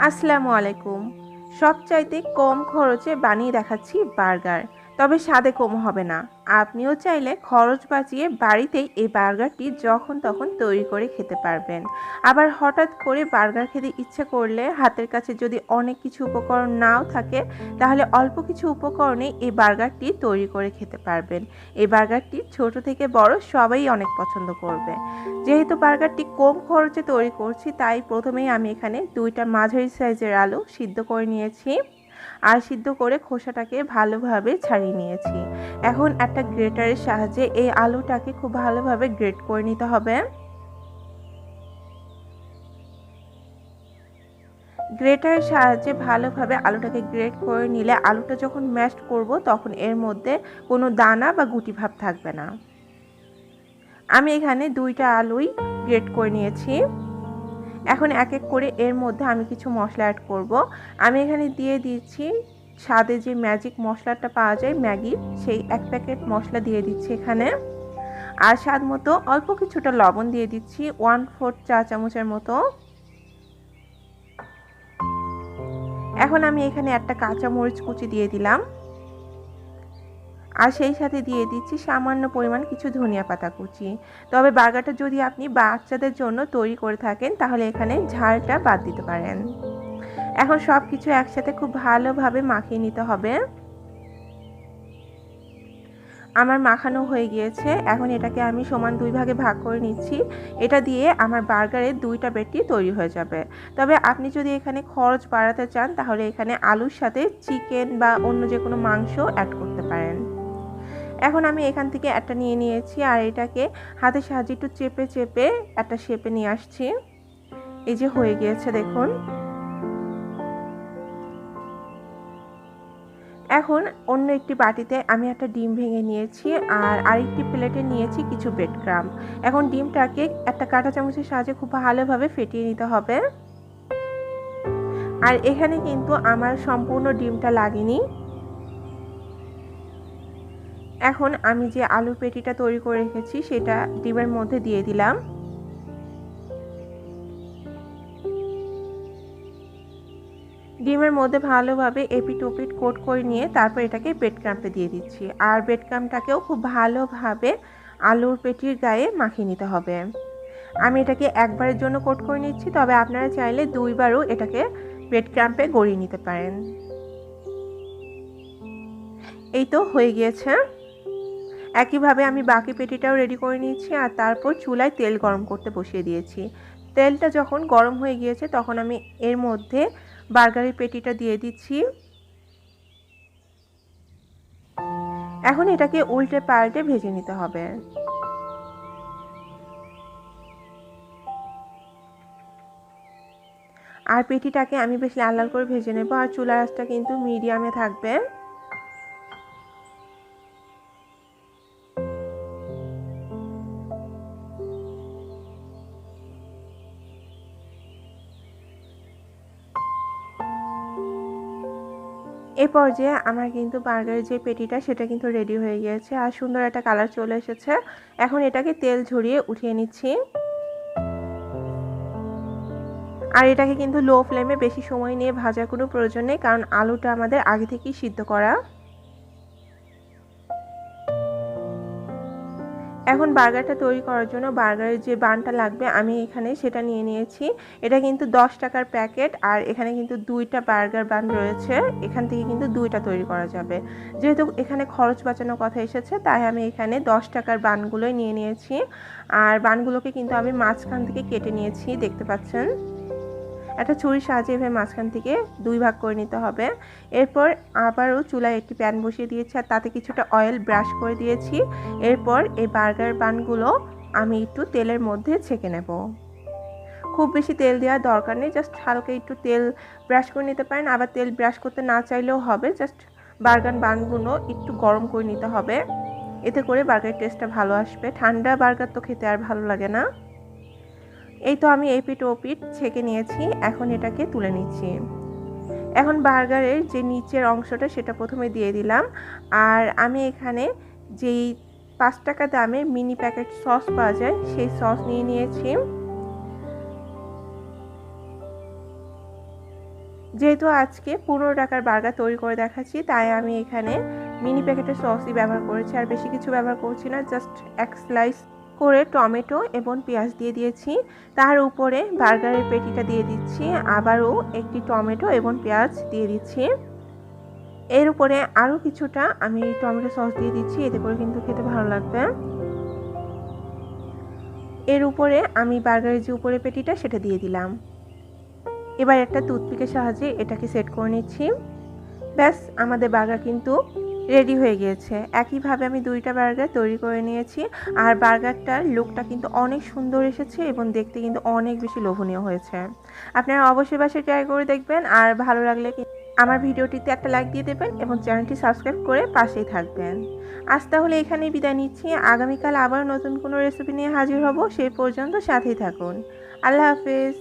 আসসালামু আলাইকুম। সবচাইতে কম খরচে বানিয়ে দেখাচ্ছি বার্গার, তবে স্বাদে কম হবে না। আপনিও চাইলে খরচ বাঁচিয়ে বাড়িতেই এই বার্গারটি যখন তখন তৈরি করে খেতে পারবেন। আবার হঠাৎ করে বার্গার খেতে ইচ্ছে করলে হাতের কাছে যদি অনেক কিছু উপকরণ নাও থাকে, তাহলে অল্প কিছু উপকরণে এই বার্গারটি তৈরি করে খেতে পারবেন। এই বার্গারটি ছোট থেকে বড় সবাই অনেক পছন্দ করবে। যেহেতু বার্গারটি কম খরচে তৈরি করছি, তাই প্রথমেই আমি এখানে 2টা মাঝারি সাইজের আলু সিদ্ধ করে নিয়েছি আর সিদ্ধ করে খোসাটাকে ভালোভাবে ছাড়িয়ে নিয়েছি। এখন একটা গ্রেটারের সাহায্যে এই আলুটাকে খুব ভালোভাবে গ্রেট করে নিতে হবে। গ্রেটারের সাহায্যে ভালোভাবে আলুটাকে গ্রেট করে নিলে আলুটা যখন ম্যাশড করব তখন এর মধ্যে কোনো দানা বা গুটি ভাব থাকবে না। আমি এখানে 2টা আলুই গ্রেট করে নিয়েছি। এখন এক এক করে এর মধ্যে আমি কিছু মশলা অ্যাড করব। আমি এখানে দিয়ে দিচ্ছি স্বাদে যে ম্যাজিক মশলাটা পাওয়া যায় ম্যাগির, সেই 1 প্যাকেট মশলা দিয়ে দিচ্ছি এখানে। আর স্বাদ মতো অল্প কিছুটা লবণ দিয়ে দিচ্ছি, 1/4 চা চামচের মতো। এখন আমি এখানে একটা কাঁচা মরিচ কুচি দিয়ে দিলাম আর সেই সাথে দিয়ে দিচ্ছি সামান্য পরিমাণ কিছু ধনিয়া পাতা কুচি। তবে বার্গারটা যদি আপনি বাচ্চাদের জন্য তৈরি করে থাকেন তাহলে এখানে ঝালটা বাদ দিতে পারেন। এখন সব কিছু একসাথে খুব ভালোভাবে মাখিয়ে নিতে হবে। আমার মাখানো হয়ে গিয়েছে। এখন এটাকে আমি সমান 2 ভাগে ভাগ করে নিচ্ছি। এটা দিয়ে আমার বার্গারের 2টা পেটি তৈরি হয়ে যাবে। তবে আপনি যদি এখানে খরচ বাড়াতে চান তাহলে এখানে আলুর সাথে চিকেন বা অন্য যে কোনো মাংস অ্যাড করতে পারেন। এখন আমি এখান থেকে একটা নিয়ে নিয়েছি আর এটাকে হাতের সাহায্যে একটু চেপে চেপে একটা শেপে নিয়ে আসছি। এই যে হয়ে গিয়েছে দেখুন। এখন অন্য একটি বাটিতে আমি একটা ডিম ভেঙে নিয়েছি আর আরেকটি প্লেটে নিয়েছি কিছু ব্রেড ক্রাম্ব। এখন ডিমটাকে একটা কাঁটা চামচের সাহায্যে খুব ভালোভাবে ফেটিয়ে নিতে হবে। আর এখানে কিন্তু আমার সম্পূর্ণ ডিমটা লাগেনি। এখন আমি যে আলুর পেটিটা তৈরি করে রেখেছি সেটা ডিমের মধ্যে দিয়ে দিলাম। ডিমের মধ্যে ভালোভাবে এপিট ওপিট কোট করে নিয়ে তারপর এটাকে ব্রেড ক্রাম্পে দিয়ে দিচ্ছি আর ব্রেড ক্রাম্পটাকেও খুব ভালোভাবে আলুর পেটির গায়ে মাখিয়ে নিতে হবে। আমি এটাকে একবারের জন্য কোট করে নিচ্ছি, তবে আপনারা চাইলে 2বারও এটাকে ব্রেড ক্রাম্পে গড়িয়ে নিতে পারেন। এই তো হয়ে গিয়েছে। একইভাবে আমি বাকি পেটিটাও রেডি করে নিয়েছি আর তারপর চুলায় তেল গরম করতে বসিয়ে দিয়েছি। তেলটা যখন গরম হয়ে গিয়েছে তখন আমি এর মধ্যে বার্গারের পেটিটা দিয়ে দিচ্ছি। এখন এটাকে উল্টে পাল্টে ভেজে নিতে হবে। আর পেটিটাকে আমি বেশ লাল লাল করে ভেজে নেব আর চুলার আঁচটা কিন্তু মিডিয়ামে থাকবে। এই পর্যায়ে আমার কিন্তু বার্গারের যে পেটিটা সেটা কিন্তু রেডি হয়ে গিয়েছে আর সুন্দর একটা কালার চলে এসেছে। এখন এটাকে তেল ঝরিয়ে উঠিয়ে নিচ্ছি। আর এটাকে কিন্তু লো ফ্লেমে বেশি সময় নিয়ে ভাজার কোনো প্রয়োজন নেই, কারণ আলুটা আমাদের আগে থেকেই সিদ্ধ করা। এখন বার্গারটা তৈরি করার জন্য বার্গারের যে বানটা লাগবে আমি এখানে সেটা নিয়ে নিয়েছি। এটা কিন্তু 10 টাকার প্যাকেট আর এখানে কিন্তু 2টা বার্গার বান রয়েছে। এখান থেকে কিন্তু 2টা তৈরি করা যাবে। যেহেতু এখানে খরচ বাঁচানোর কথা এসেছে তাই আমি এখানে 10 টাকার বানগুলোই নিয়ে নিয়েছি। আর বানগুলোকে কিন্তু আমি মাঝখান থেকে কেটে নিয়েছি, দেখতে পাচ্ছেন। একটা ছুরির সাহায্যে এভাবে মাঝখান থেকে 2 ভাগ করে নিতে হবে। এরপর আবারও চুলায় একটি প্যান বসিয়ে দিয়েছি আর তাতে কিছুটা অয়েল ব্রাশ করে দিয়েছি। এরপর এই বার্গার বানগুলো আমি একটু তেলের মধ্যে ছেঁকে নেব। খুব বেশি তেল দেওয়ার দরকার নেই, জাস্ট হালকা একটু তেল ব্রাশ করে নিতে পারেন। আবার তেল ব্রাশ করতে না চাইলেও হবে, জাস্ট বার্গার বানগুলো একটু গরম করে নিতে হবে। এতে করে বার্গারের টেস্টটা ভালো আসবে। ঠান্ডা বার্গার তো খেতে আর ভালো লাগে না। এই তো আমি এপিট ওপিট ছেঁকে নিয়েছি, এখন এটাকে তুলে নিচ্ছি। এখন বার্গারের যে নিচের অংশটা সেটা প্রথমে দিয়ে দিলাম আর আমি এখানে যেই 5 টাকা দামে মিনি প্যাকেট সস পাওয়া যায় সেই সস নিয়ে নিয়েছি। যেহেতু আজকে 15 টাকার বার্গার তৈরি করে দেখাচ্ছি, তাই আমি এখানে মিনি প্যাকেটের সসই ব্যবহার করেছি, আর বেশি কিছু ব্যবহার করছি না। জাস্ট এক স্লাইস করে টমেটো এবং পেঁয়াজ দিয়ে দিয়েছি, তার উপরে বার্গারের পেটিটা দিয়ে দিচ্ছি, আবারও একটি টমেটো এবং পেঁয়াজ দিয়ে দিচ্ছি। এর উপরে আরও কিছুটা আমি টমেটো সস দিয়ে দিচ্ছি, এতে করে কিন্তু খেতে ভালো লাগবে। এর উপরে আমি বার্গারের যে উপরে পেটিটা সেটা দিয়ে দিলাম। এবার একটা টুথপিকের সাহায্যে এটাকে সেট করে নিচ্ছি। ব্যাস, আমাদের বার্গার কিন্তু রেডি হয়ে গিয়েছে। একইভাবে আমি 2টা বার্গার তৈরি করে নিয়েছি, আর বার্গারটার লুকটা কিন্তু অনেক সুন্দর এসেছে এবং দেখতে কিন্তু অনেক বেশি লোভনীয় হয়েছে। আপনারা অবশ্যই বাসায় ট্রাই করে দেখবেন, আর ভালো লাগলে আমার ভিডিওটিতে একটা লাইক দিয়ে দেবেন এবং চ্যানেলটি সাবস্ক্রাইব করে পাশেই থাকবেন। আজ তাহলে এখানেই বিদায় নিচ্ছি। আগামীকাল আবার নতুন কোনো রেসিপি নিয়ে হাজির হব। সেই পর্যন্ত সাথেই থাকুন। আল্লাহ হাফেজ।